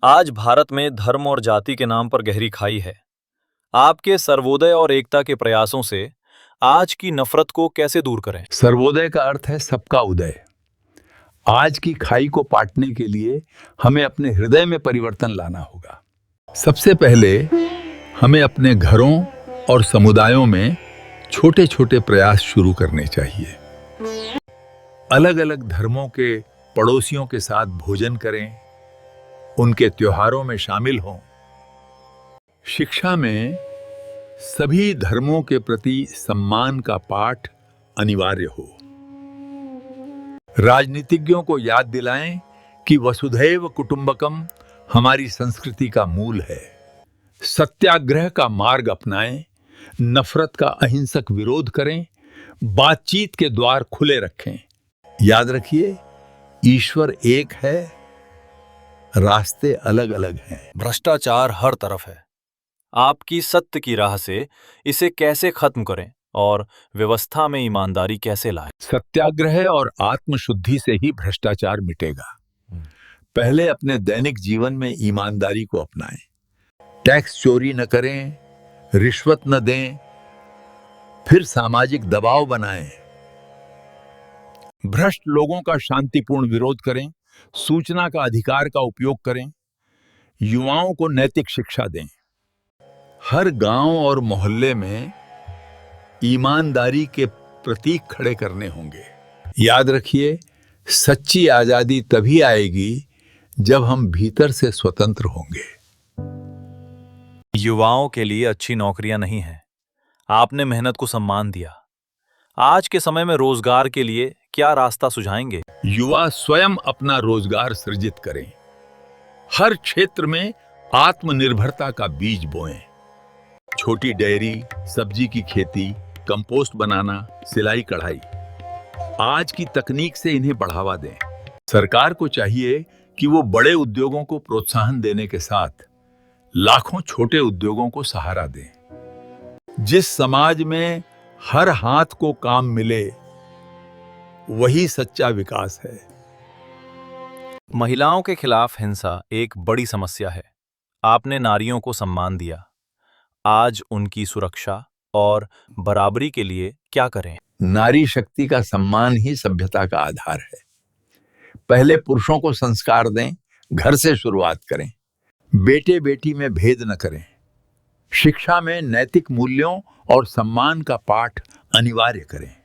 आज भारत में धर्म और जाति के नाम पर गहरी खाई है। आपके सर्वोदय और एकता के प्रयासों से आज की नफरत को कैसे दूर करें? सर्वोदय का अर्थ है सबका उदय। आज की खाई को पाटने के लिए हमें अपने हृदय में परिवर्तन लाना होगा। सबसे पहले हमें अपने घरों और समुदायों में छोटे छोटे प्रयास शुरू करने चाहिए। अलग अलग धर्मों के पड़ोसियों के साथ भोजन करें, उनके त्योहारों में शामिल हों। शिक्षा में सभी धर्मों के प्रति सम्मान का पाठ अनिवार्य हो। राजनीतिज्ञों को याद दिलाएं कि वसुधैव कुटुंबकम हमारी संस्कृति का मूल है। सत्याग्रह का मार्ग अपनाएं, नफरत का अहिंसक विरोध करें, बातचीत के द्वार खुले रखें। याद रखिए, ईश्वर एक है, रास्ते अलग अलग हैं। भ्रष्टाचार हर तरफ है। आपकी सत्य की राह से इसे कैसे खत्म करें और व्यवस्था में ईमानदारी कैसे लाएं? सत्याग्रह और आत्मशुद्धि से ही भ्रष्टाचार मिटेगा। पहले अपने दैनिक जीवन में ईमानदारी को अपनाएं। टैक्स चोरी न करें, रिश्वत न दें, फिर सामाजिक दबाव बनाएं। भ्रष्ट लोगों का शांतिपूर्ण विरोध करें, सूचना का अधिकार का उपयोग करें, युवाओं को नैतिक शिक्षा दें। हर गांव और मोहल्ले में ईमानदारी के प्रतीक खड़े करने होंगे। याद रखिए, सच्ची आजादी तभी आएगी जब हम भीतर से स्वतंत्र होंगे। युवाओं के लिए अच्छी नौकरियां नहीं हैं। आपने मेहनत को सम्मान दिया। आज के समय में रोजगार के लिए क्या रास्ता सुझाएंगे? युवा स्वयं अपना रोजगार सृजित करें। हर क्षेत्र में आत्मनिर्भरता का बीज बोएं। छोटी डेयरी, सब्जी की खेती, कंपोस्ट बनाना, सिलाई कढ़ाई, आज की तकनीक से इन्हें बढ़ावा दें। सरकार को चाहिए कि वो बड़े उद्योगों को प्रोत्साहन देने के साथ लाखों छोटे उद्योगों को सहारा दें। जिस समाज में हर हाथ को काम मिले, वही सच्चा विकास है। महिलाओं के खिलाफ हिंसा एक बड़ी समस्या है। आपने नारियों को सम्मान दिया। आज उनकी सुरक्षा और बराबरी के लिए क्या करें? नारी शक्ति का सम्मान ही सभ्यता का आधार है। पहले पुरुषों को संस्कार दें, घर से शुरुआत करें। बेटे बेटी में भेद न करें। शिक्षा में नैतिक मूल्यों और सम्मान का पाठ अनिवार्य करें।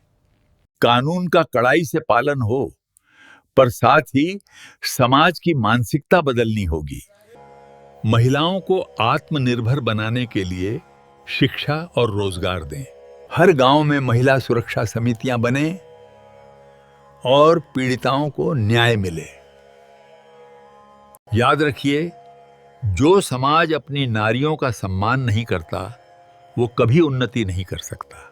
कानून का कड़ाई से पालन हो, पर साथ ही समाज की मानसिकता बदलनी होगी। महिलाओं को आत्मनिर्भर बनाने के लिए शिक्षा और रोजगार दें। हर गांव में महिला सुरक्षा समितियां बने और पीड़िताओं को न्याय मिले। याद रखिए, जो समाज अपनी नारियों का सम्मान नहीं करता, वो कभी उन्नति नहीं कर सकता।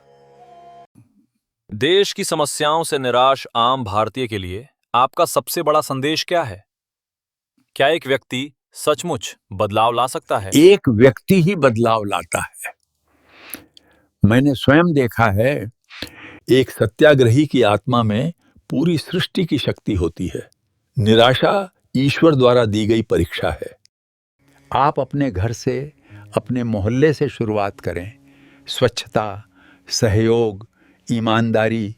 देश की समस्याओं से निराश आम भारतीय के लिए आपका सबसे बड़ा संदेश क्या है? क्या एक व्यक्ति सचमुच बदलाव ला सकता है? एक व्यक्ति ही बदलाव लाता है। मैंने स्वयं देखा है, एक सत्याग्रही की आत्मा में पूरी सृष्टि की शक्ति होती है। निराशा ईश्वर द्वारा दी गई परीक्षा है। आप अपने घर से, अपने मोहल्ले से शुरुआत करें। स्वच्छता, सहयोग, ईमानदारी,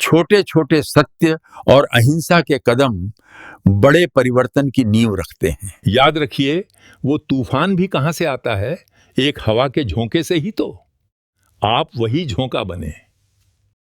छोटे छोटे सत्य और अहिंसा के कदम बड़े परिवर्तन की नींव रखते हैं। याद रखिए, वो तूफान भी कहां से आता है? एक हवा के झोंके से ही तो। आप वही झोंका बने।